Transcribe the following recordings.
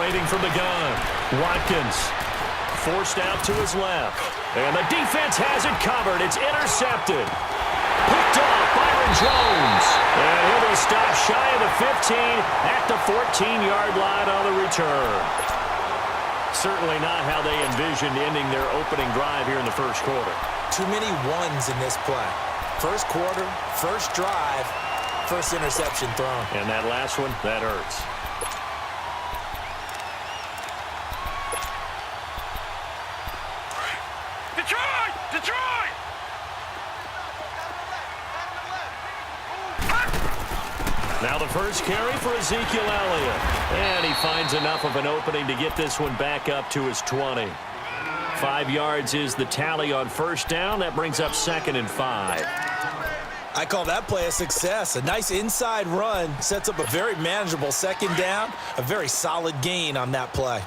waiting from the gun. Watkins forced out to his left. And the defense has it covered. It's intercepted. Picked off Byron Jones. And he'll be stopped shy of the 15 at the 14-yard line on the return. Certainly not how they envisioned ending their opening drive here in the first quarter. Too many ones in this play. First quarter, first drive, first interception thrown. And that last one, that hurts. Detroit! Detroit! Now the first carry for Ezekiel Elliott. And he finds enough of an opening to get this one back up to his 20. 5 yards is the tally on first down. That brings up 2nd and 5. I call that play a success. A nice inside run sets up a very manageable second down. A very solid gain on that play.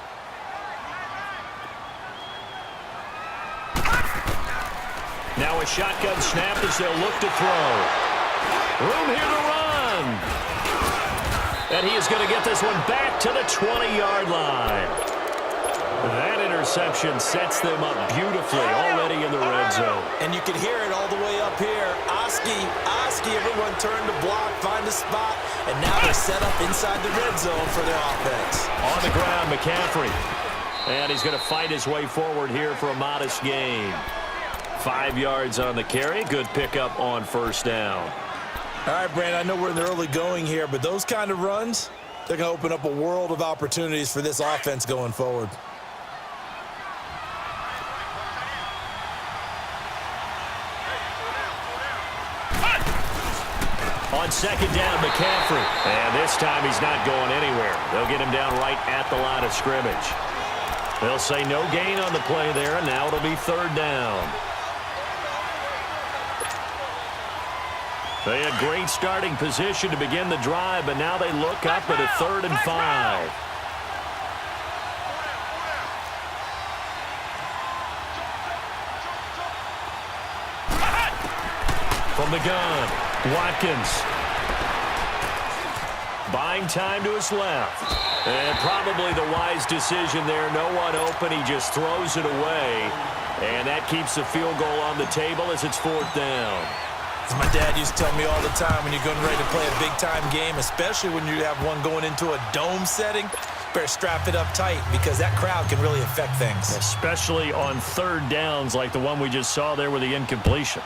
Now a shotgun snap as they'll look to throw. Room here to run. And he is going to get this one back to the 20-yard line. That interception sets them up beautifully already in the red zone. And you can hear it all the way up here. Oski, everyone turned to block, find a spot, and now they're set up inside the red zone for their offense. On the ground, McCaffrey. And he's going to fight his way forward here for a modest gain. 5 yards on the carry. Good pickup on first down. All right, Brandon, I know we're in the early going here, but those kind of runs, they're going to open up a world of opportunities for this offense going forward. On second down, McCaffrey. And this time he's not going anywhere. They'll get him down right at the line of scrimmage. They'll say no gain on the play there, and now it'll be 3rd down. They had great starting position to begin the drive, but now they look up at a 3rd and 5. From the gun, Watkins. Buying time to his left. And probably the wise decision there. No one open. He just throws it away. And that keeps the field goal on the table as it's 4th down. As my dad used to tell me all the time, when you're getting ready to play a big-time game, especially when you have one going into a dome setting, better strap it up tight because that crowd can really affect things. Especially on 3rd downs like the one we just saw there with the incompletion.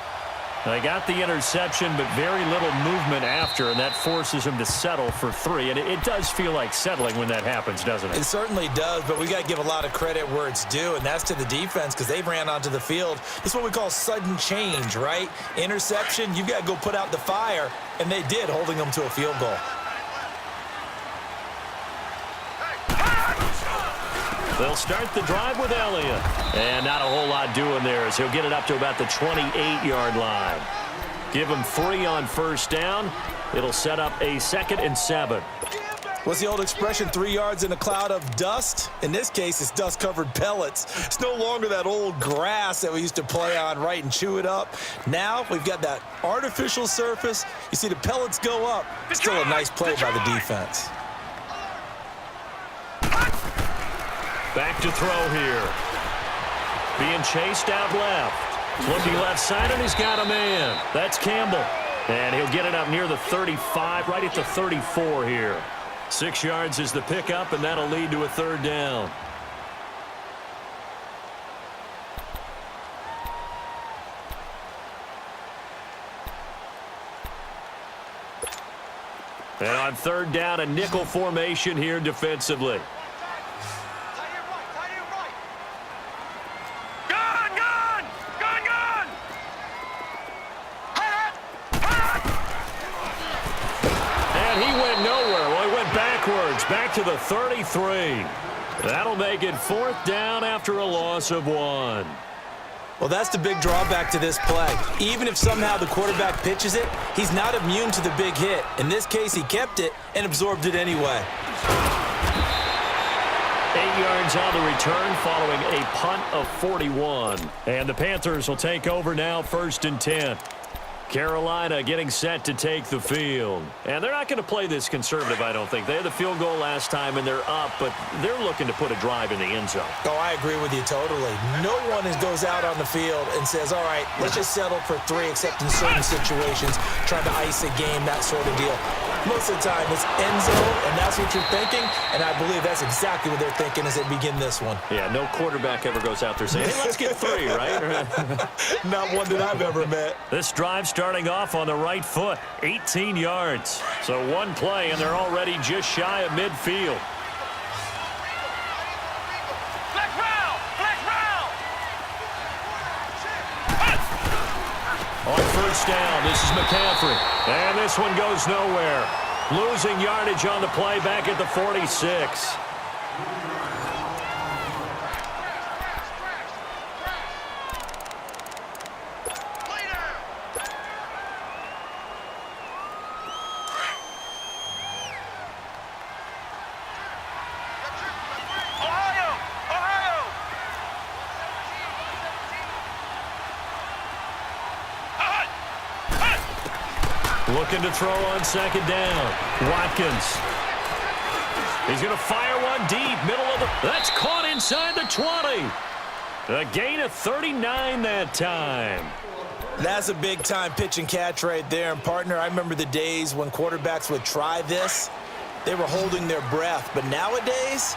They got the interception, but very little movement after, and that forces him to settle for 3. And it does feel like settling when that happens, doesn't it? It certainly does, but we got to give a lot of credit where it's due, and that's to the defense because they ran onto the field. This is what we call sudden change, right? Interception, you've got to go put out the fire, and they did, holding them to a field goal. They'll start the drive with Elliott. And not a whole lot doing there as he'll get it up to about the 28-yard line. Give him 3 on first down. It'll set up a 2nd and 7. What's the old expression, 3 yards in a cloud of dust? In this case, it's dust-covered pellets. It's no longer that old grass that we used to play on, right, and chew it up. Now we've got that artificial surface. You see the pellets go up. Still a nice play by the defense. Back to throw here. Being chased out left. Looking left side, and he's got a man. That's Campbell. And he'll get it up near the 35, right at the 34 here. 6 yards is the pickup, and that'll lead to a 3rd down. And on 3rd down, a nickel formation here defensively. Back to the 33. That'll make it 4th down after a loss of 1. Well, that's the big drawback to this play. Even if somehow the quarterback pitches it, he's not immune to the big hit. In this case, he kept it and absorbed it anyway. 8 yards on the return following a punt of 41. And the Panthers will take over now, 1st and 10. Carolina getting set to take the field. And they're not going to play this conservative, I don't think. They had the field goal last time, and they're up, but they're looking to put a drive in the end zone. Oh, I agree with you totally. No one goes out on the field and says, all right, let's just settle for 3, except in certain situations, trying to ice a game, that sort of deal. Most of the time, it's end zone, and that's what you're thinking, and I believe that's exactly what they're thinking as they begin this one. Yeah, no quarterback ever goes out there saying, hey, let's get 3, right? Not one that I've ever met. This drive starting off on the right foot, 18 yards. So one play, and they're already just shy of midfield. Flex round! Flex round! On first down, this is McCaffrey. And this one goes nowhere. Losing yardage on the play back at the 46. Looking to throw on second down. Watkins. He's going to fire one deep. Middle of the... That's caught inside the 20. A gain of 39 that time. That's a big-time pitch and catch right there. And, partner, I remember the days when quarterbacks would try this. They were holding their breath. But nowadays,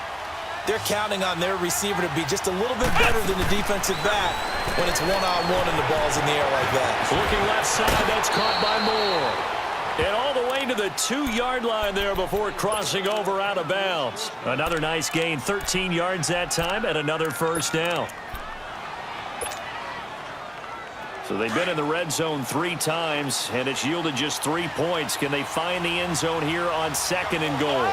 they're counting on their receiver to be just a little bit better than the defensive back when it's one-on-one and the ball's in the air like that. Looking left side, that's caught by Moore. And all the way to the 2-yard line there before crossing over out of bounds. Another nice gain, 13 yards that time, and another first down. So they've been in the red zone 3 times, and it's yielded just 3 points. Can they find the end zone here on second and goal?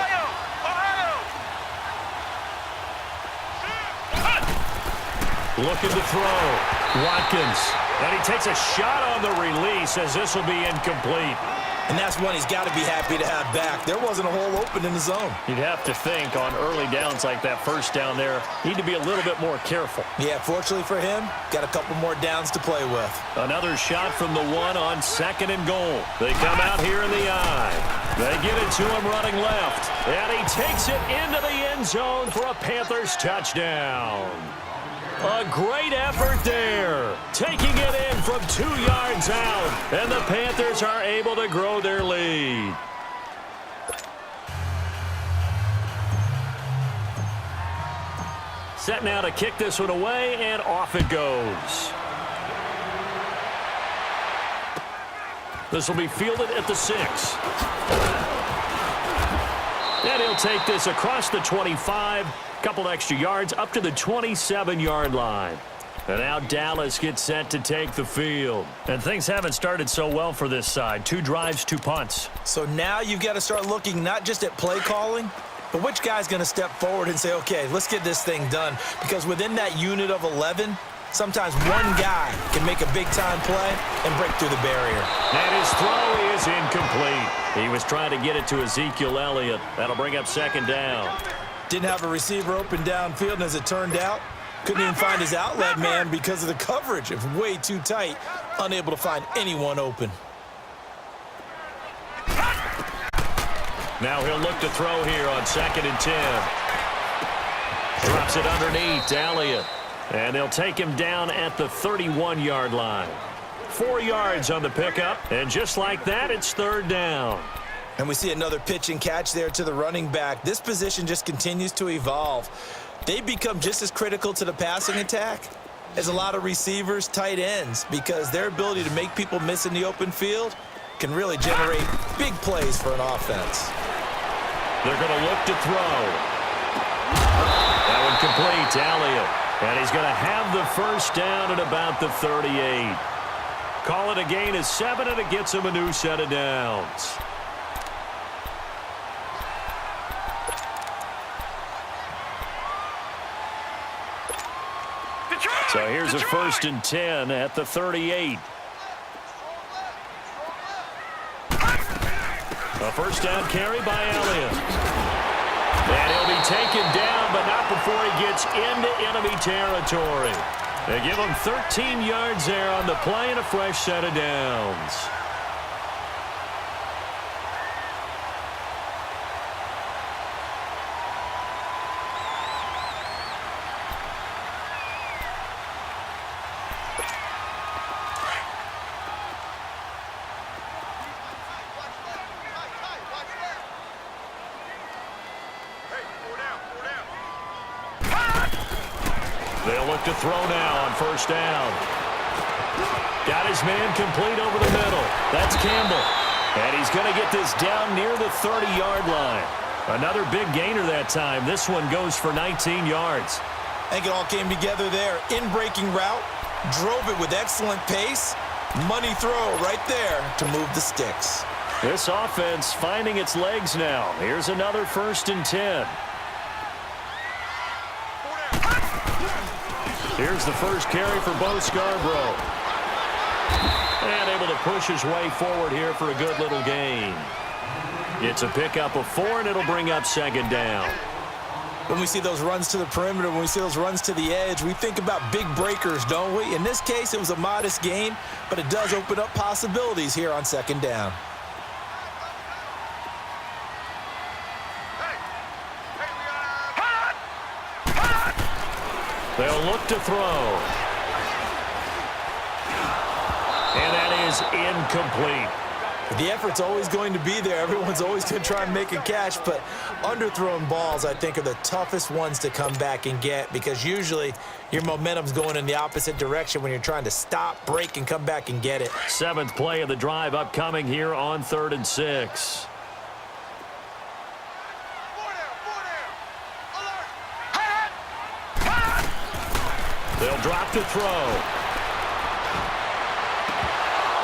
Looking to throw. Watkins. And he takes a shot on the release as this will be incomplete. And that's one he's got to be happy to have back. There wasn't a hole open in the zone. You'd have to think on early downs like that first down there, need to be a little bit more careful. Yeah, fortunately for him, got a couple more downs to play with. Another shot from the 1 on second and goal. They come out here in the eye. They get it to him running left. And he takes it into the end zone for a Panthers touchdown. A great effort there, taking it in from 2 yards out, and the Panthers are able to grow their lead. Set now to kick this one away, and off it goes. This will be fielded at the 6. And he'll take this across the 25. Couple extra yards up to the 27-yard line. And now Dallas gets set to take the field. And things haven't started so well for this side. 2 drives, 2 punts. So now you've got to start looking not just at play calling, but which guy's going to step forward and say, okay, let's get this thing done. Because within that unit of 11, sometimes one guy can make a big-time play and break through the barrier. And his throw is incomplete. He was trying to get it to Ezekiel Elliott. That'll bring up second down. Didn't have a receiver open downfield, and as it turned out, couldn't even find his outlet man because of the coverage. It was way too tight, unable to find anyone open. Now he'll look to throw here on second and 10. Drops it underneath to Elliott. And they'll take him down at the 31-yard line. 4 yards on the pickup, and just like that, it's third down. And we see another pitch and catch there to the running back. This position just continues to evolve. They become just as critical to the passing attack as a lot of receivers, tight ends, because their ability to make people miss in the open field can really generate big plays for an offense. They're going to look to throw. That one complete to Elliott. And he's going to have the first down at about the 38. Call it a gain of 7, and it gets him a new set of downs. So here's a first and 10 at the 38. A first down carry by Elliott. And he'll be taken down, but not before he gets into enemy territory. They give him 13 yards there on the play and a fresh set of downs. They'll look to throw now on first down. Got his man complete over the middle. That's Campbell. And he's going to get this down near the 30-yard line. Another big gainer that time. This one goes for 19 yards. I think it all came together there. In-breaking route, drove it with excellent pace. Money throw right there to move the sticks. This offense finding its legs now. Here's another 1st and 10. Here's the first carry for Bo Scarborough. And able to push his way forward here for a good little gain. It's a pickup of 4, and it'll bring up 2nd down. When we see those runs to the perimeter, when we see those runs to the edge, we think about big breakers, don't we? In this case, it was a modest gain, but it does open up possibilities here on 2nd down. They'll look to throw. And that is incomplete. The effort's always going to be there. Everyone's always going to try and make a catch, but underthrown balls, I think, are the toughest ones to come back and get because usually your momentum's going in the opposite direction when you're trying to stop, break, and come back and get it. 7th play of the drive upcoming here on 3rd and 6. They'll drop to throw.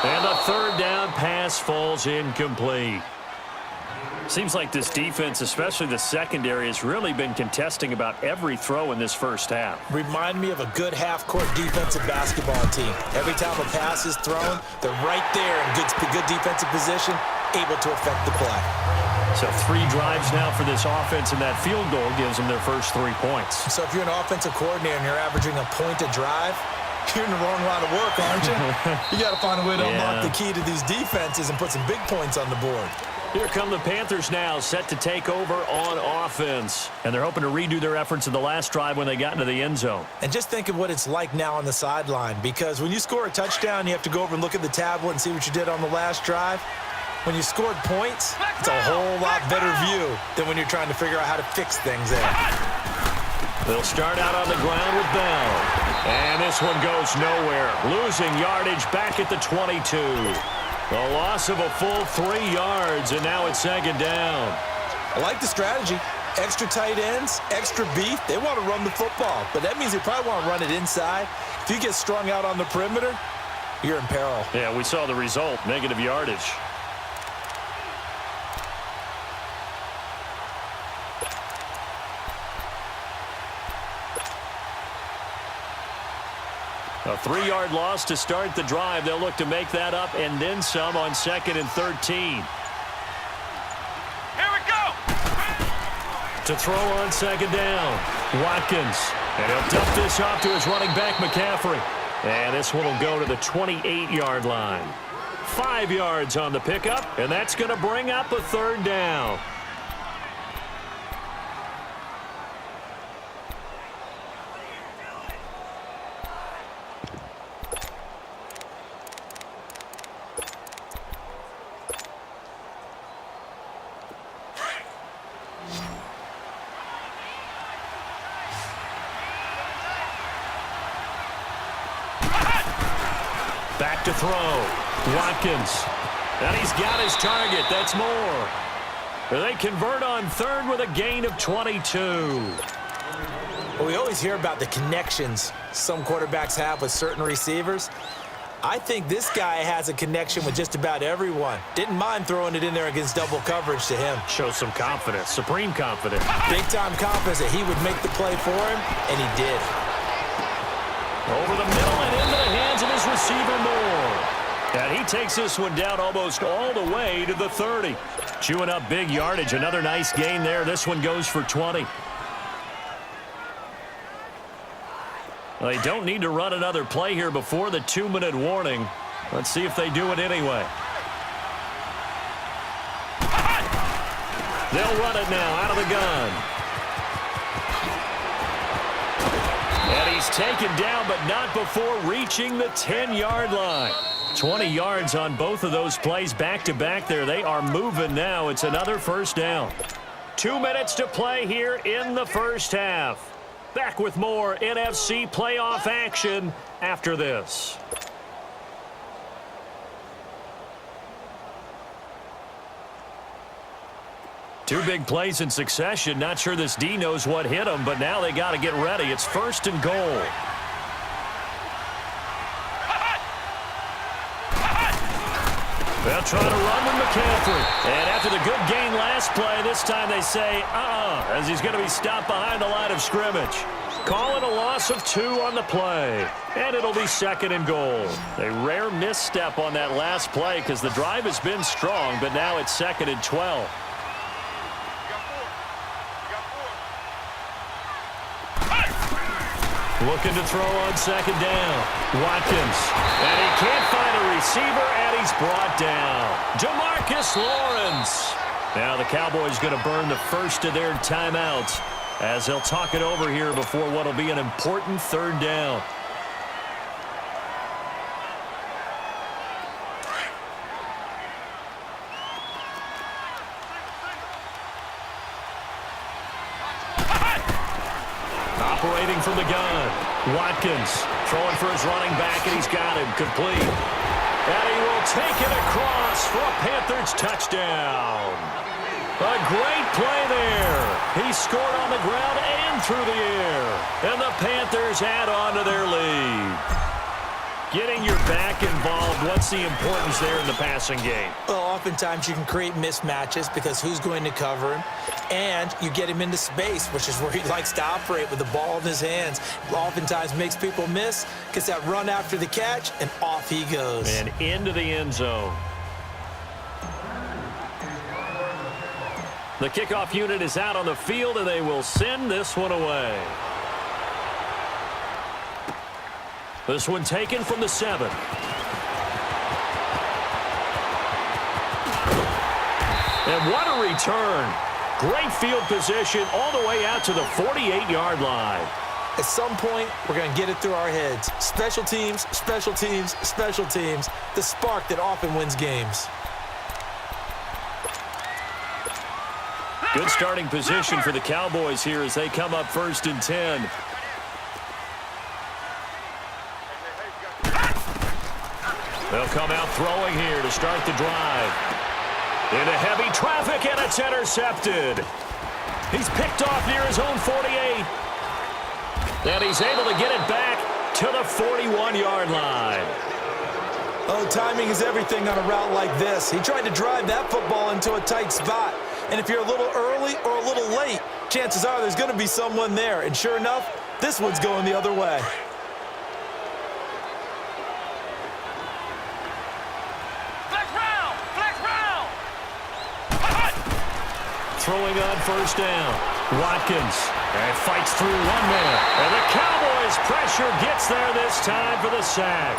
And the 3rd down pass falls incomplete. Seems like this defense, especially the secondary, has really been contesting about every throw in this first half. Remind me of a good half-court defensive basketball team. Every time a pass is thrown, they're right there in good defensive position, able to affect the play. So 3 drives now for this offense, and that field goal gives them their first 3 points. So if you're an offensive coordinator and you're averaging a point a drive, you're in the wrong line of work, aren't you? You got to find a way to unlock the key to these defenses and put some big points on the board. Here come the Panthers now, set to take over on offense. And they're hoping to redo their efforts in the last drive when they got into the end zone. And just think of what it's like now on the sideline, because when you score a touchdown, you have to go over and look at the tablet and see what you did on the last drive. When you scored points, it's a whole lot better view than when you're trying to figure out how to fix things there. They'll start out on the ground with Bell. And this one goes nowhere. Losing yardage back at the 22. A loss of a full 3 yards, and now it's 2nd down. I like the strategy. Extra tight ends, extra beef. They want to run the football, but that means they probably want to run it inside. If you get strung out on the perimeter, you're in peril. Yeah, we saw the result, negative yardage. A 3-yard loss to start the drive. They'll look to make that up and then some on 2nd and 13. Here we go! To throw on 2nd down. Watkins. And he'll dump this off to his running back, McCaffrey. And this one will go to the 28-yard line. 5 yards on the pickup, and that's going to bring up a 3rd down. Back to throw. Watkins. And he's got his target. That's more. They convert on 3rd with a gain of 22. Well, we always hear about the connections some quarterbacks have with certain receivers. I think this guy has a connection with just about everyone. Didn't mind throwing it in there against double coverage to him. Shows some confidence, supreme confidence. Big-time confidence that he would make the play for him, and he did. Over the middle and into the hands of his receiver, Moore. And he takes this one down almost all the way to the 30. Chewing up big yardage. Another nice gain there. This one goes for 20. Well, they don't need to run another play here before the 2-minute warning. Let's see if they do it anyway. They'll run it now out of the gun. And he's taken down, but not before reaching the 10-yard line. 20 yards on both of those plays back-to-back there. They are moving now. It's another first down. 2 minutes to play here in the first half. Back with more NFC playoff action after this. Two big plays in succession. Not sure this D knows what hit him, but now they got to get ready. It's 1st and goal. They'll try to run with McCaffrey. And after the good gain last play, this time they say, as he's going to be stopped behind the line of scrimmage. Call it a loss of 2 on the play. And it'll be 2nd and goal. A rare misstep on that last play because the drive has been strong, but now it's 2nd and 12. Looking to throw on 2nd down. Watkins. And he can't find a receiver, and he's brought down. DeMarcus Lawrence. Now the Cowboys going to burn the first of their timeouts as they'll talk it over here before what will be an important 3rd down. Operating from the gun. Watkins throwing for his running back, and he's got him complete. And he will take it across for a Panthers touchdown. A great play there. He scored on the ground and through the air. And the Panthers add on to their lead. Getting your back involved, what's the importance there in the passing game? Well, oftentimes you can create mismatches because who's going to cover him? And you get him into space, which is where he likes to operate with the ball in his hands. Oftentimes makes people miss, gets that run after the catch, and off he goes. And into the end zone. The kickoff unit is out on the field, and they will send this one away. This one taken from the 7. And what a return. Great field position all the way out to the 48-yard line. At some point, we're going to get it through our heads. Special teams, special teams, special teams. The spark that often wins games. Good starting position for the Cowboys here as they come up 1st and 10. They'll come out throwing here to start the drive. Into heavy traffic, and it's intercepted. He's picked off near his own 48. And he's able to get it back to the 41-yard line. Oh, timing is everything on a route like this. He tried to drive that football into a tight spot. And if you're a little early or a little late, chances are there's going to be someone there. And sure enough, this one's going the other way. Throwing on 1st down. Watkins. And fights through one man. And the Cowboys' pressure gets there this time for the sack.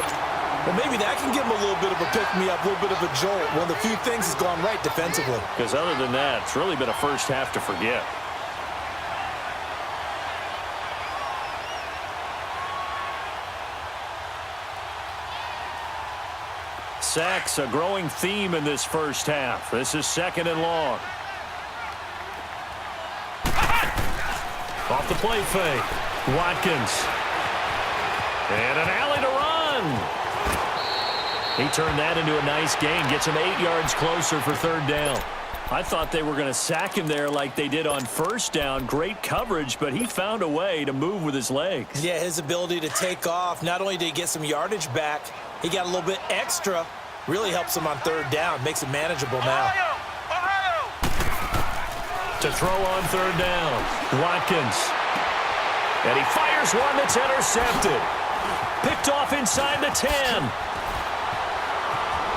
Well, maybe that can give him a little bit of a pick-me-up, a little bit of a jolt. One of the few things has gone right defensively. Because other than that, it's really been a first half to forget. Sacks, a growing theme in this first half. This is 2nd and long. Off the play fake. Watkins. And an alley to run. He turned that into a nice gain. Gets him 8 yards closer for 3rd down. I thought they were going to sack him there like they did on 1st down. Great coverage, but he found a way to move with his legs. Yeah, his ability to take off. Not only did he get some yardage back, he got a little bit extra. Really helps him on 3rd down. Makes it manageable now. To throw on 3rd down. Watkins. And he fires one that's intercepted. Picked off inside the 10.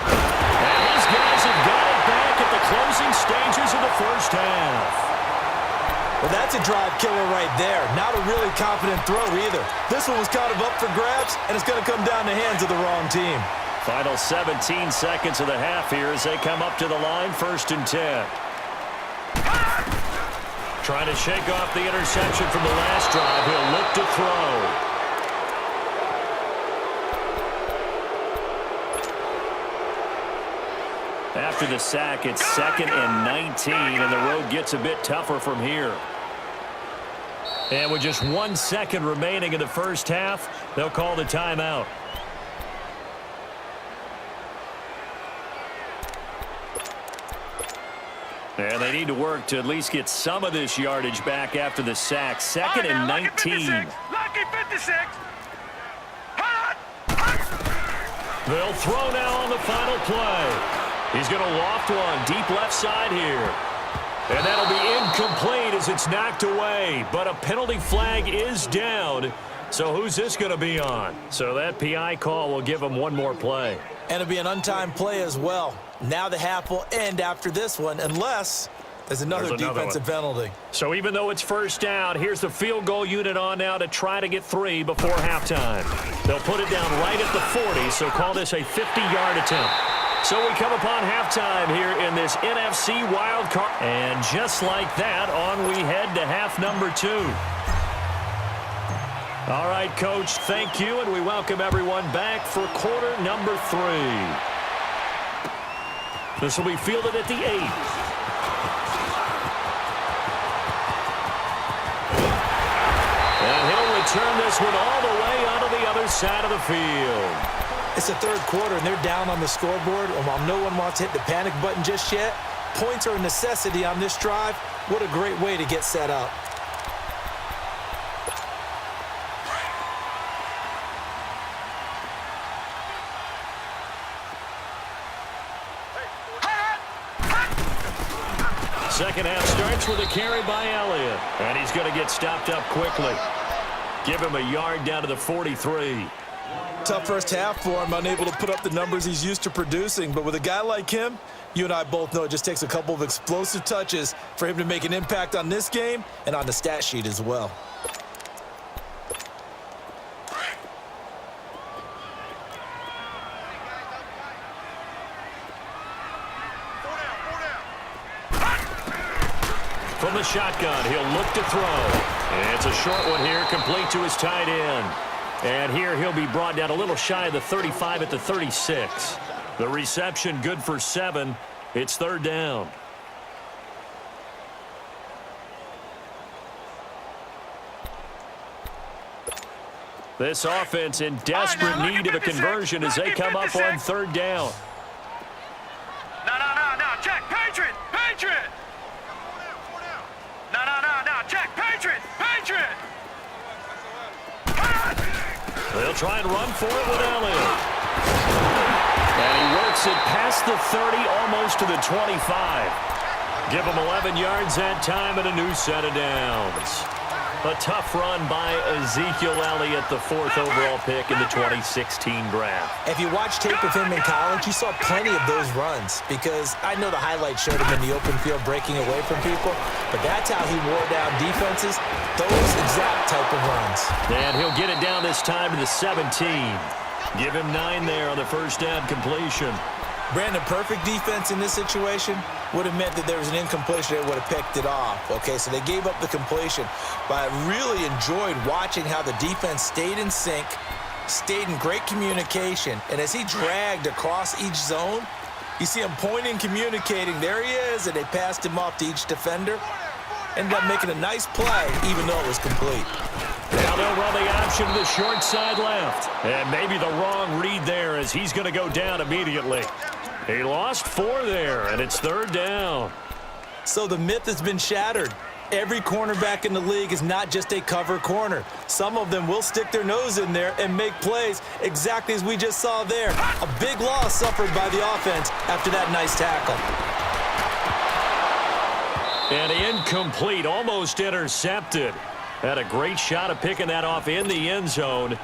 And these guys have got it back at the closing stages of the first half. Well, that's That's a drive killer right there. Not a really confident throw either. This one was kind of up for grabs, and it's going to come down the hands of the wrong team. Final 17 seconds of the half here as they come up to the line, 1st and 10. Trying to shake off the interception from the last drive. He'll look to throw. After the sack, it's 2nd and 19, and the road gets a bit tougher from here. And with just 1 second remaining in the first half, they'll call the timeout. And they need to work to at least get some of this yardage back after the sack. 2nd and 19. Lucky 56. They'll throw now on the final play. He's going to loft one deep left side here. And that'll be incomplete as it's knocked away. But a penalty flag is down. So who's this going to be on? So that PI call will give him one more play. And it'll be an untimed play as well. Now the half will end after this one unless there's another defensive penalty. So even though it's first down, here's the field goal unit on now to try to get 3 before halftime. They'll put it down right at the 40, so call this a 50-yard attempt. So we come upon halftime here in this NFC Wildcard. And just like that, on we head to half number 2. All right, Coach, thank you, and we welcome everyone back for quarter number 3. This will be fielded at the 8. And he'll return this one all the way onto the other side of the field. It's the 3rd quarter, and they're down on the scoreboard. And while no one wants to hit the panic button just yet, points are a necessity on this drive. What a great way to get set up. Second half starts with a carry by Elliott. And he's going to get stopped up quickly. Give him a yard down to the 43. Tough first half for him, unable to put up the numbers he's used to producing. But with a guy like him, you and I both know it just takes a couple of explosive touches for him to make an impact on this game and on the stat sheet as well. From the shotgun, he'll look to throw. And it's a short one here, complete to his tight end. And here he'll be brought down a little shy of the 35 at the 36. The reception good for 7. It's 3rd down. This offense in desperate need of a conversion as they come up on 3rd down. No, check, Patriot, Patriot. No, check, Patriot, Patriot. They'll try and run for it with Elliott. And he works it past the 30, almost to the 25. Give him 11 yards that time and a new set of downs. A tough run by Ezekiel Elliott, the 4th overall pick in the 2016 draft. If you watch tape of him in college, you saw plenty of those runs because I know the highlights showed him in the open field breaking away from people, but that's how he wore down defenses, those exact type of runs. And he'll get it down this time to the 17. Give him 9 there on the first down completion. Brandon, perfect defense in this situation would have meant that there was an incompletion that would have picked it off. Okay, so they gave up the completion. But I really enjoyed watching how the defense stayed in sync, stayed in great communication. And as he dragged across each zone, you see him pointing, communicating. There he is, and they passed him off to each defender. Ended up making a nice play, even though it was complete. Now they'll run the option to the short side left. And maybe the wrong read there as he's going to go down immediately. He lost 4 there, and it's 3rd down. So the myth has been shattered. Every cornerback in the league is not just a cover corner. Some of them will stick their nose in there and make plays exactly as we just saw there. A big loss suffered by the offense after that nice tackle. And incomplete, almost intercepted. Had a great shot of picking that off in the end zone.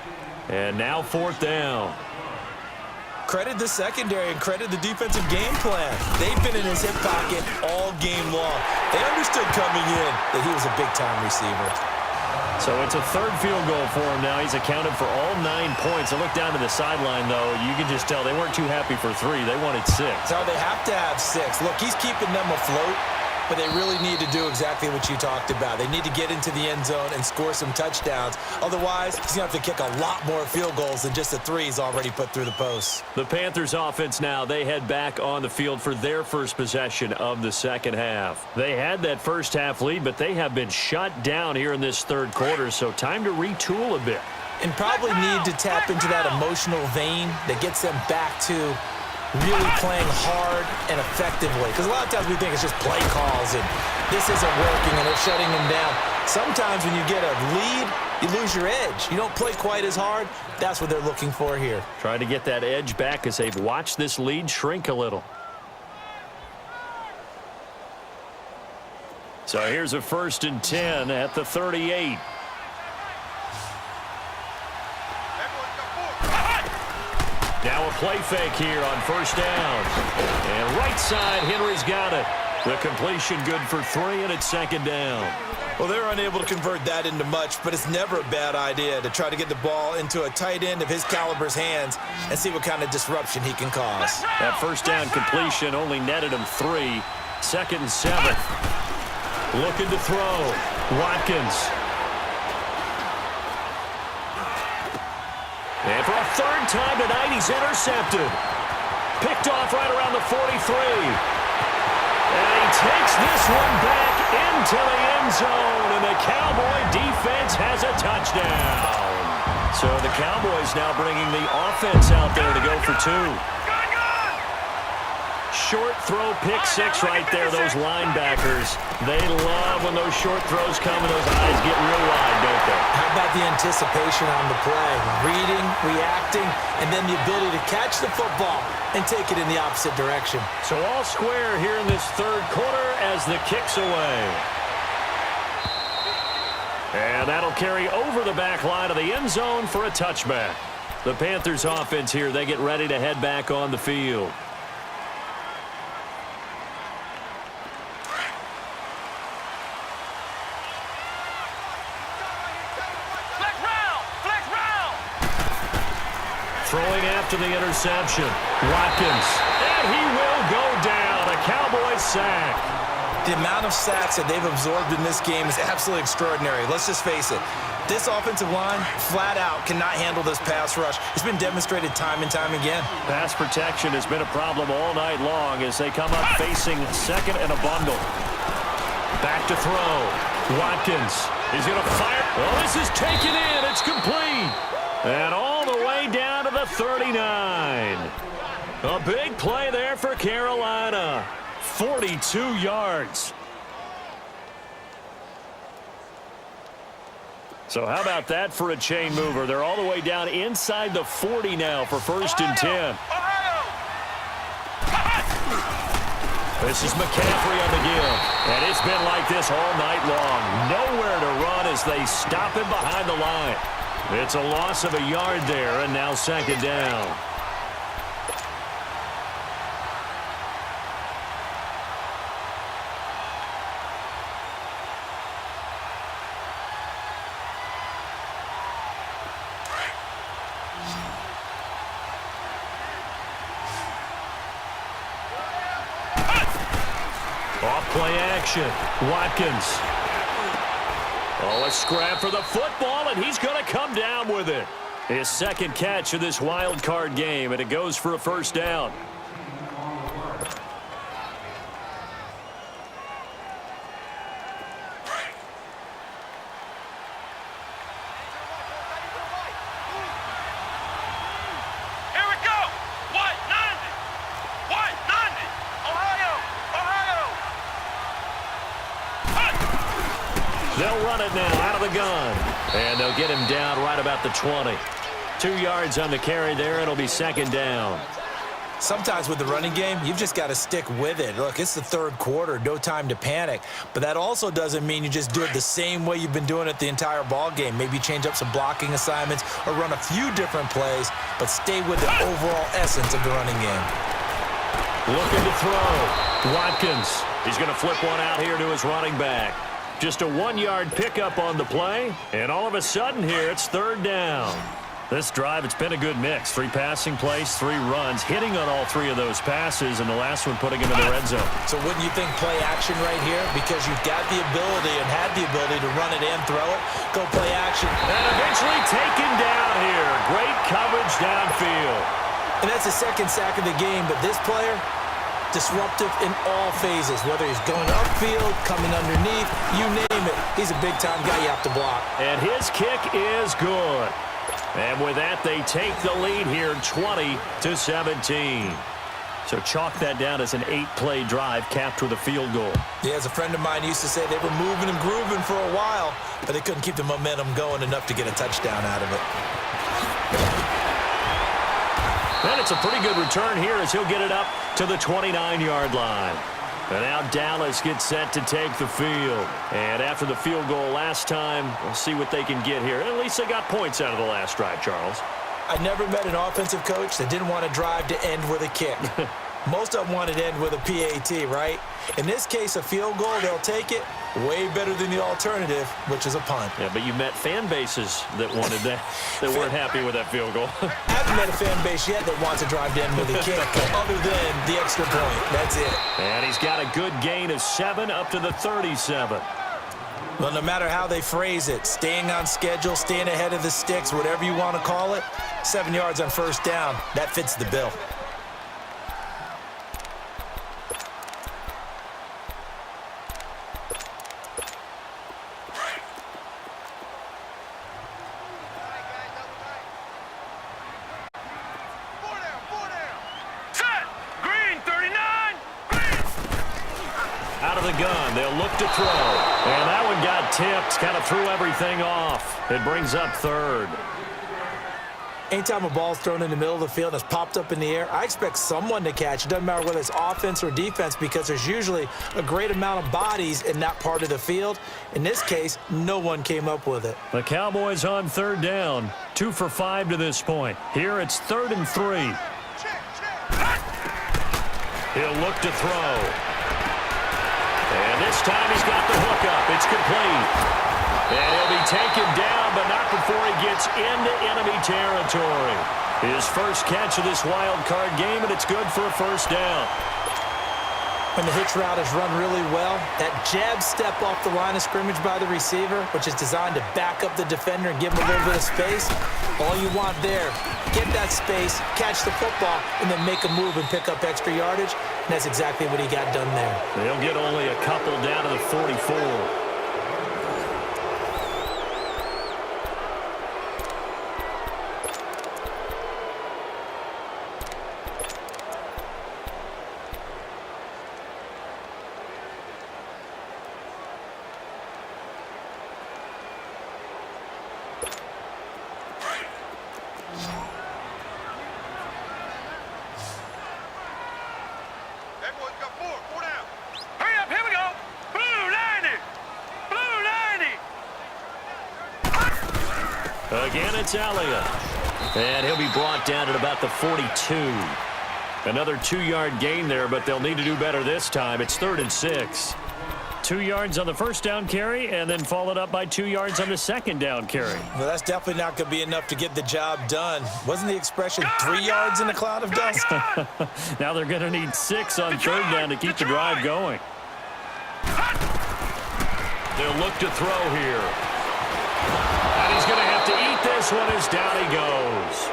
And now 4th down. credit the secondary and credit the defensive game plan. They've been in his hip pocket all game long. They understood coming in that he was a big-time receiver. So it's a third field goal for him now. He's accounted for all 9 points. I look down to the sideline, though. You can just tell they weren't too happy for 3. They wanted 6. So they have to have 6. Look, he's keeping them afloat, but they really need to do exactly what you talked about. They need to get into the end zone and score some touchdowns. Otherwise, he's going to have to kick a lot more field goals than just the 3 he's already put through the posts. The Panthers offense now, they head back on the field for their first possession of the second half. They had that first half lead, but they have been shut down here in this third quarter, so time to retool a bit. And probably need to tap into that emotional vein that gets them back to really playing hard and effectively. Because a lot of times we think it's just play calls and this isn't working and they're shutting them down. Sometimes when you get a lead, you lose your edge. You don't play quite as hard. That's what they're looking for here. Trying to get that edge back as they've watched this lead shrink a little. So here's a 1st and 10 at the 38. Now a play fake here on 1st down. And right side, Henry's got it. The completion good for 3, and it's 2nd down. Well, they're unable to convert that into much, but it's never a bad idea to try to get the ball into a tight end of his caliber's hands and see what kind of disruption he can cause. That 1st down completion only netted him 3. 2nd and 7. Looking to throw. Watkins. And for a 3rd time tonight, he's intercepted. Picked off right around the 43. And he takes this one back into the end zone, and the Cowboy defense has a touchdown. So the Cowboys now bringing the offense out there to go for 2. Short throw, pick 6 right there. Those linebackers, they love when those short throws come and those eyes get real wide, don't they? How about the anticipation on the play? Reading, reacting, and then the ability to catch the football and take it in the opposite direction. So all square here in this third quarter as the kick's away. And that'll carry over the back line of the end zone for a touchback. The Panthers offense here, they get ready to head back on the field. Throwing after the interception. Watkins. And he will go down. A Cowboys sack. The amount of sacks that they've absorbed in this game is absolutely extraordinary. Let's just face it. This offensive line, flat out, cannot handle this pass rush. It's been demonstrated time and time again. Pass protection has been a problem all night long as they come up facing 2nd and a bundle. Back to throw. Watkins. He's going to fire. Well, this is taken in. It's complete. And all the way down to the 39. A big play there for Carolina. 42 yards. So how about that for a chain mover? They're all the way down inside the 40 now for 1st and 10. This is McCaffrey on the give. And it's been like this all night long. Nowhere to run as they stop him behind the line. It's a loss of a yard there, and now 2nd down. Off-play action. Watkins. Oh, a scrap for the football, and he's going to come down with it. His 2nd catch of this wild card game, and it goes for a 1st down. Here we go. White 90. White 90. Ohio. They'll run it now out of the gun. And they'll get him down right about the 20. 2 yards on the carry there. It'll be 2nd down. Sometimes with the running game, you've just got to stick with it. Look, it's the third quarter, no time to panic. But that also doesn't mean you just do it the same way you've been doing it the entire ball game. Maybe change up some blocking assignments or run a few different plays, but stay with the overall essence of the running game. Looking to throw. Watkins. He's going to flip one out here to his running back. Just a 1-yard pickup on the play, and all of a sudden here, it's third down. This drive, it's been a good mix. 3 passing plays, 3 runs, hitting on all 3 of those passes, and the last one putting him in the red zone. So wouldn't you think play action right here? Because you've got the ability and had the ability to run it and throw it. Go play action. And eventually taken down here. Great coverage downfield. And that's the second sack of the game, but this player, disruptive in all phases, whether he's going upfield, coming underneath, you name it. He's a big-time guy you have to block. And his kick is good. And with that, they take the lead here, 20-17. So chalk that down as an 8-play drive capped with a field goal. Yeah, as a friend of mine used to say, they were moving and grooving for a while, but they couldn't keep the momentum going enough to get a touchdown out of it. And it's a pretty good return here as he'll get it up to the 29-yard line. And now Dallas gets set to take the field. And after the field goal last time, we'll see what they can get here. At least they got points out of the last drive, Charles. I never met an offensive coach that didn't want to drive to end with a kick. Most of them wanted to end with a PAT, right? In this case, a field goal, they'll take it. Way better than the alternative, which is a punt. Yeah, but you met fan bases that wanted that, that weren't happy with that field goal. I haven't met a fan base yet that wants to drive to end with a kick other than the extra point. That's it. And he's got a good gain of 7 up to the 37. Well, no matter how they phrase it, staying on schedule, staying ahead of the sticks, whatever you want to call it, 7 yards on first down, that fits the bill. Gun. They'll look to throw. And that one got tipped. Kind of threw everything off. It brings up third. Anytime a ball's thrown in the middle of the field and it's popped up in the air, I expect someone to catch. It doesn't matter whether it's offense or defense because there's usually a great amount of bodies in that part of the field. In this case, no one came up with it. The Cowboys on third down. 2 for 5 to this point. Here it's 3rd and 3. He'll look to throw. And this time he's got the hook up. It's complete. And he'll be taken down, but not before he gets into enemy territory. His first catch of this wild card game, and it's good for a first down. When the hitch route is run really well, that jab step off the line of scrimmage by the receiver, which is designed to back up the defender and give him a little bit of space, all you want there, get that space, catch the football, and then make a move and pick up extra yardage. And that's exactly what he got done there. They'll get only a couple down to the 44. Again, it's Elliott. And he'll be brought down at about the 42. Another 2-yard gain there, but they'll need to do better this time. It's 3rd and 6. 2 yards on the first down carry, and then followed up by 2 yards on the second down carry. Well, that's definitely not going to be enough to get the job done. Wasn't the expression 3 yards in a cloud of dust? Now they're going to need 6 on third down to keep the drive going. They'll look to throw here. And he's going to have to eat this one as down he goes.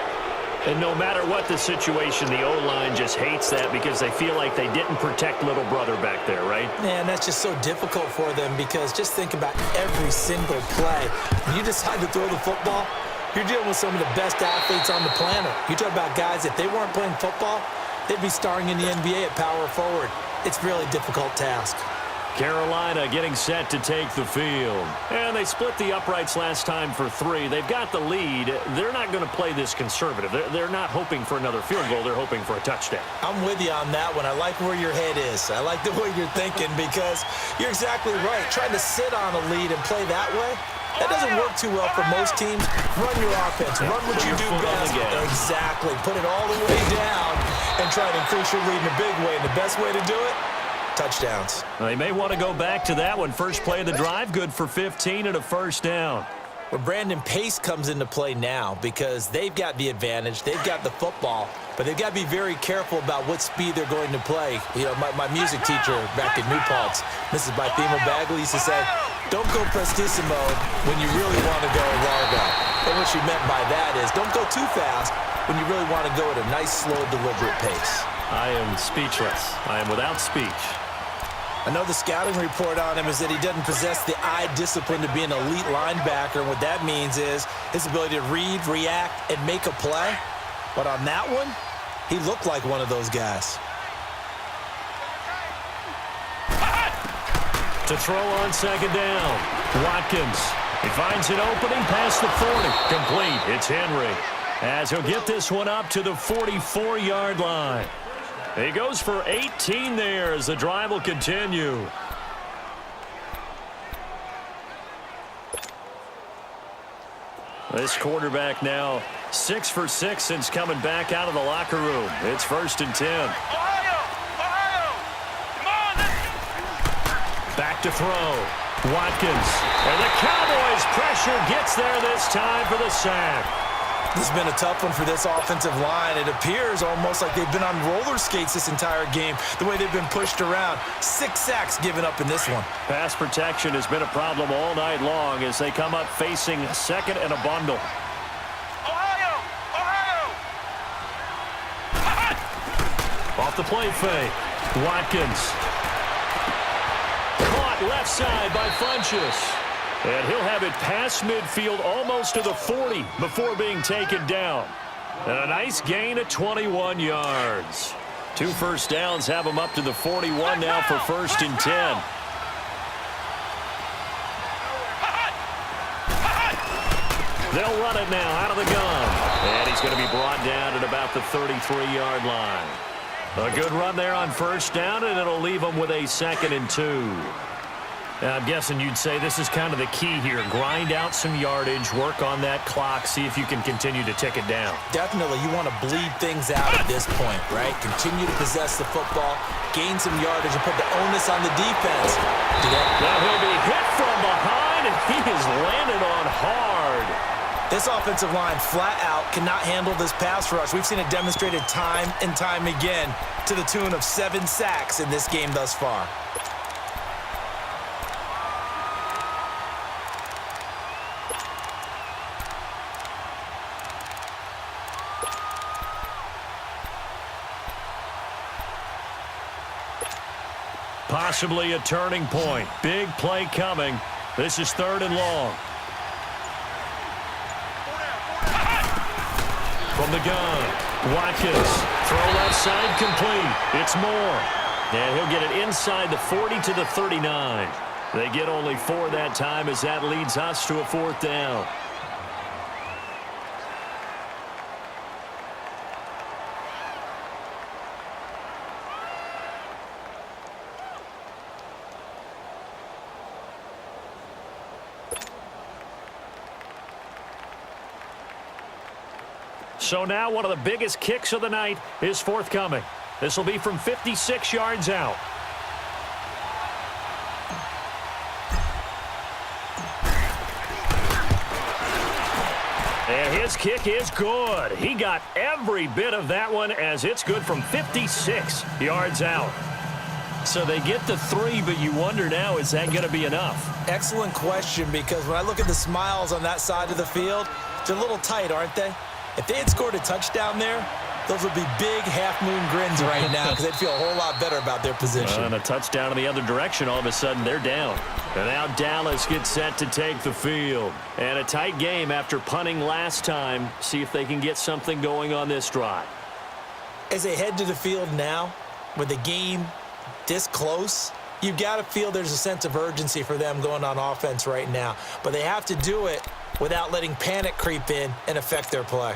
And no matter what the situation, the O-line just hates that because they feel like they didn't protect little brother back there, right? Man, that's just so difficult for them because just think about every single play. When you decide to throw the football, you're dealing with some of the best athletes on the planet. You talk about guys, if they weren't playing football, they'd be starring in the NBA at power forward. It's a really difficult task. Carolina getting set to take the field. And they split the uprights last time for 3. They've got the lead. They're not going to play this conservative. They're not hoping for another field goal. They're hoping for a touchdown. I'm with you on that one. I like where your head is. I like the way you're thinking because you're exactly right. Trying to sit on a lead and play that way, that doesn't work too well for most teams. Run your offense. Run what you do best. Exactly. Put it all the way down and try to increase your lead in a big way. And the best way to do it, touchdowns. They may want to go back to that one. First play of the drive, good for 15 and a first down. Well, Brandon, pace comes into play now because they've got the advantage. They've got the football, but they've got to be very careful about what speed they're going to play. You know, my music teacher back in New Paltz, Mrs. Bythemo Bagley, used to say, don't go prestissimo when you really want to go largo. And what she meant by that is don't go too fast when you really want to go at a nice, slow, deliberate pace. I am speechless. I am without speech. I know the scouting report on him is that he doesn't possess the eye discipline to be an elite linebacker. And what that means is his ability to read, react, and make a play. But on that one, he looked like one of those guys. To throw on second down, Watkins. He finds an opening past the 40. Complete. It's Henry. As he'll get this one up to the 44-yard line. He goes for 18 there as the drive will continue. This quarterback now 6 for 6 since coming back out of the locker room. It's 1st and 10. Ohio! Come on, Back to throw. Watkins. And the Cowboys' pressure gets there this time for the sack. This has been a tough one for this offensive line. It appears almost like they've been on roller skates this entire game, the way they've been pushed around. 6 sacks given up in this one. Pass protection has been a problem all night long as they come up facing second and a bundle. Ohio! Off the play fake. Watkins. Caught left side by Funchess. And he'll have it past midfield almost to the 40 before being taken down. And a nice gain of 21 yards. 2 first downs have him up to the 41 now for 1st and 10. They'll run it now out of the gun. And he's going to be brought down at about the 33-yard line. A good run there on 1st down, and it'll leave them with a 2nd and 2. I'm guessing you'd say this is kind of the key here. Grind out some yardage, work on that clock, see if you can continue to tick it down. Definitely, you want to bleed things out at this point, right? Continue to possess the football, gain some yardage, and put the onus on the defense. Now he'll be hit from behind, and he is landed on hard. This offensive line flat out cannot handle this pass rush. We've seen it demonstrated time and time again to the tune of 7 sacks in this game thus far. Possibly a turning point. Big play coming. This is 3rd and long. From the gun, Watkins. Throw left side complete. It's Moore. And he'll get it inside the 40 to the 39. They get only 4 that time as that leads us to a 4th down. So now one of the biggest kicks of the night is forthcoming. This will be from 56 yards out. And his kick is good. He got every bit of that one as it's good from 56 yards out. So they get the 3, but you wonder now, is that going to be enough? Excellent question, because when I look at the smiles on that side of the field, they're a little tight, aren't they? If they had scored a touchdown there, those would be big half-moon grins right now because they'd feel a whole lot better about their position. And a touchdown in the other direction, all of a sudden they're down. And now Dallas gets set to take the field. And a tight game after punting last time. See if they can get something going on this drive. As they head to the field now, with the game this close, You've got to feel there's a sense of urgency for them going on offense right now. But they have to do it without letting panic creep in and affect their play.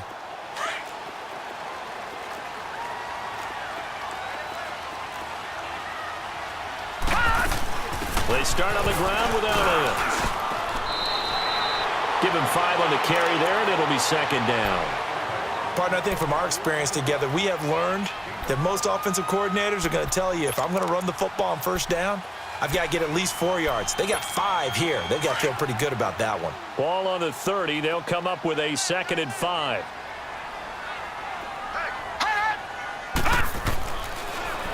They start on the ground without Elliott. Give him 5 on the carry there, and it'll be second down. Partner, I think from our experience together, we have learned that most offensive coordinators are going to tell you, if I'm going to run the football on first down, I've got to get at least 4 yards. They got 5 here. They've got to feel pretty good about that one. Ball on the 30. They'll come up with a 2nd and 5.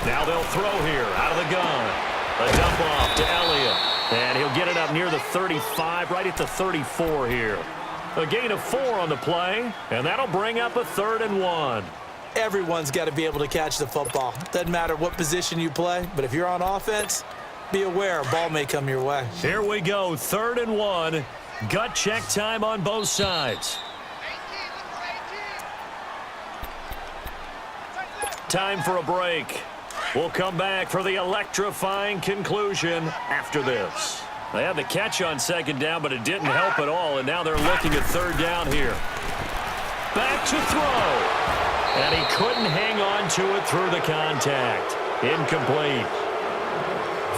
Now they'll throw here out of the gun. A dump off to Elliott. And he'll get it up near the 35, right at the 34 here. A gain of 4 on the play, and that'll bring up a 3rd and 1. Everyone's got to be able to catch the football. Doesn't matter what position you play, but if you're on offense, be aware a ball may come your way. Here we go, 3rd and 1. Gut check time on both sides. Time for a break. We'll come back for the electrifying conclusion after this. They had the catch on 2nd down, but it didn't help at all, and now they're looking at 3rd down here. Back to throw. And he couldn't hang on to it through the contact. Incomplete.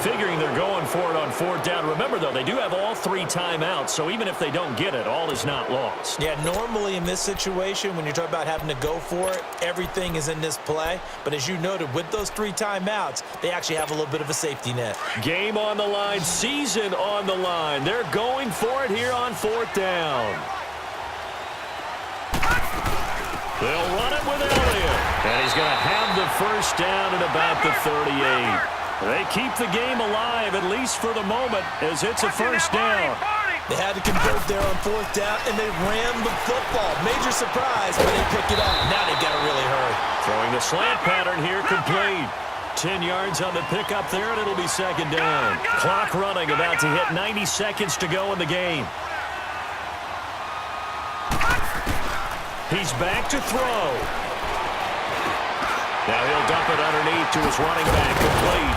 Figuring they're going for it on 4th down. Remember, though, they do have all 3 timeouts, so even if they don't get it, all is not lost. Yeah, normally in this situation, when you're talking about having to go for it, everything is in this play. But as you noted, with those 3 timeouts, they actually have a little bit of a safety net. Game on the line, season on the line. They're going for it here on 4th down. They'll run it with Elliott. And he's going to have the 1st down at about the 38. They keep the game alive, at least for the moment, as it's a 1st down. They had to convert there on 4th down, and they ran the football. Major surprise, but they pick it up. Now they've got to really hurry. Throwing the slant pattern here, complete. 10 yards on the pickup there, and it'll be 2nd down. Clock running, about to hit 90 seconds to go in the game. He's back to throw. Now he'll dump it underneath to his running back, complete.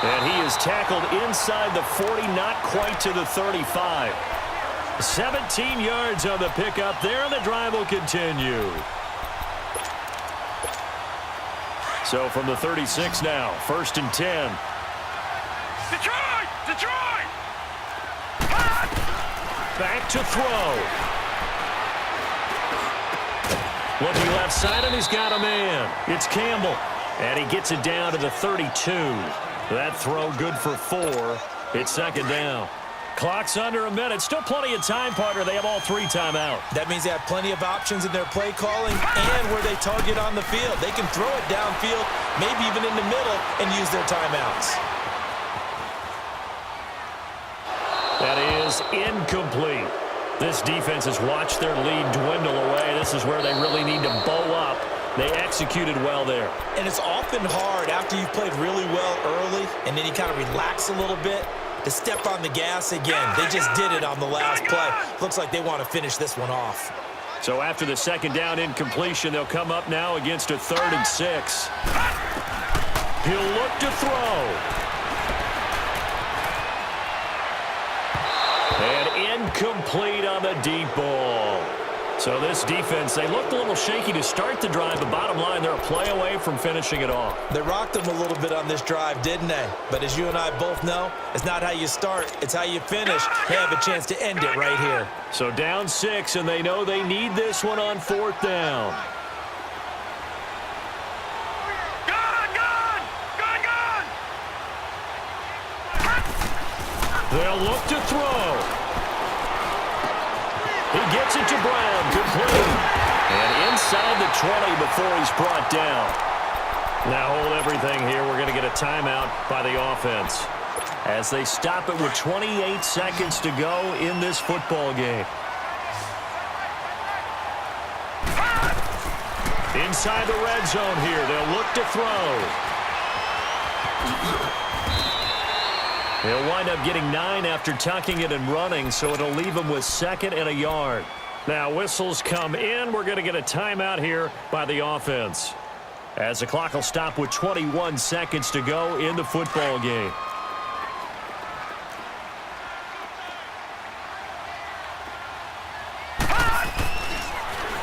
And he is tackled inside the 40, not quite to the 35. 17 yards on the pickup there, and the drive will continue. So from the 36 now, 1st and 10. Detroit! Detroit! Back to throw. Looking left side, and he's got a man. It's Campbell. And he gets it down to the 32. That throw good for 4. It's 2nd down. Clock's under a minute. Still plenty of time, partner. They have all 3 timeouts. That means they have plenty of options in their play calling and where they target on the field. They can throw it downfield, maybe even in the middle, and use their timeouts. That is incomplete. This defense has watched their lead dwindle away. This is where they really need to bow up. They executed well there. And it's often hard after you've played really well early and then you kind of relax a little bit to step on the gas again. They just did it on the last play. Looks like they want to finish this one off. So after the 2nd down incompletion, they'll come up now against a 3rd and 6. He'll look to throw. And incomplete on the deep ball. So this defense, they looked a little shaky to start the drive, but bottom line, they're a play away from finishing it off. They rocked them a little bit on this drive, didn't they? But as you and I both know, it's not how you start, it's how you finish. They have a chance to end it right here. So down 6, and they know they need this one on 4th down. They'll look to throw. He gets it to Brown, complete. And inside the 20 before he's brought down. Now hold everything here. We're going to get a timeout by the offense as they stop it with 28 seconds to go in this football game. Inside the red zone here. They'll look to throw. He'll wind up getting 9 after tucking it and running, so it'll leave him with 2nd and a yard. Now whistles come in. We're going to get a timeout here by the offense as the clock will stop with 21 seconds to go in the football game.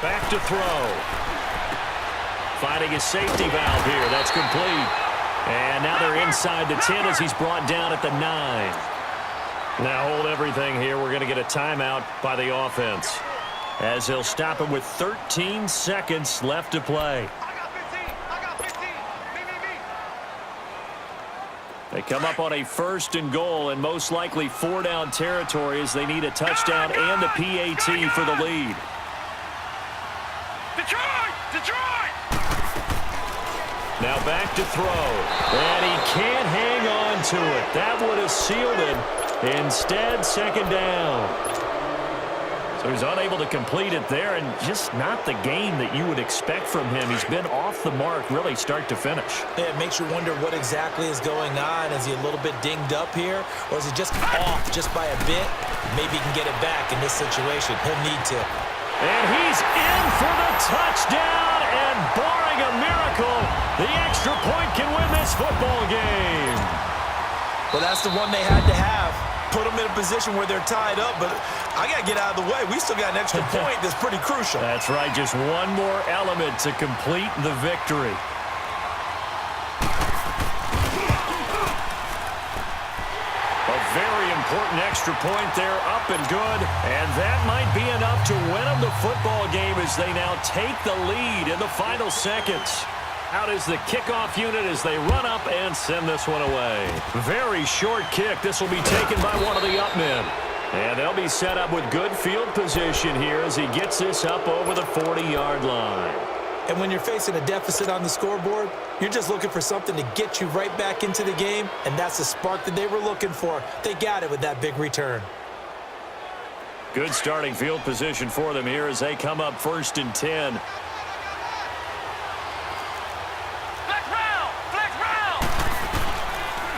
Back to throw. Finding a safety valve here. That's complete. And now they're inside the 10 as he's brought down at the 9. Now hold everything here. We're going to get a timeout by the offense, as they'll stop him with 13 seconds left to play. They come up on a 1st and goal, and most likely 4-down territory as they need a touchdown and the PAT for the lead. Detroit! Detroit! Now back to throw, and he can't hang on to it. That would have sealed it. Instead, 2nd down. So he's unable to complete it there, and just not the game that you would expect from him. He's been off the mark really start to finish. Yeah, it makes you wonder what exactly is going on. Is he a little bit dinged up here, or is he just off just by a bit? Maybe he can get it back in this situation. He'll need to. And he's in for the touchdown, and barring a miracle, the extra point can win this football game. Well, that's the one they had to have. Put them in a position where they're tied up, but I got to get out of the way. We still got an extra point that's pretty crucial. That's right, just one more element to complete the victory. A very important extra point there, up and good, and that might be enough to win them the football game as they now take the lead in the final seconds. Out is the kickoff unit as they run up and send this one away. Very short kick. This will be taken by one of the up men. And they'll be set up with good field position here as he gets this up over the 40-yard line. And when you're facing a deficit on the scoreboard, you're just looking for something to get you right back into the game, and that's the spark that they were looking for. They got it with that big return. Good starting field position for them here as they come up 1st and 10.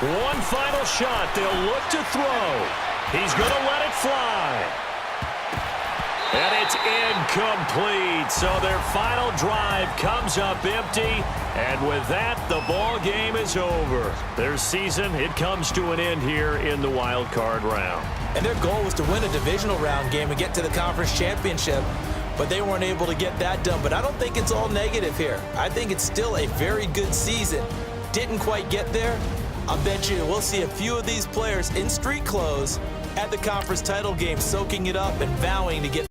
One final shot. They'll look to throw. He's going to let it fly. And it's incomplete. So their final drive comes up empty. And with that, the ball game is over. Their season, it comes to an end here in the wild card round. And their goal was to win a divisional round game and get to the conference championship. But they weren't able to get that done. But I don't think it's all negative here. I think it's still a very good season. Didn't quite get there. I bet you we'll see a few of these players in street clothes at the conference title game, soaking it up and vowing to get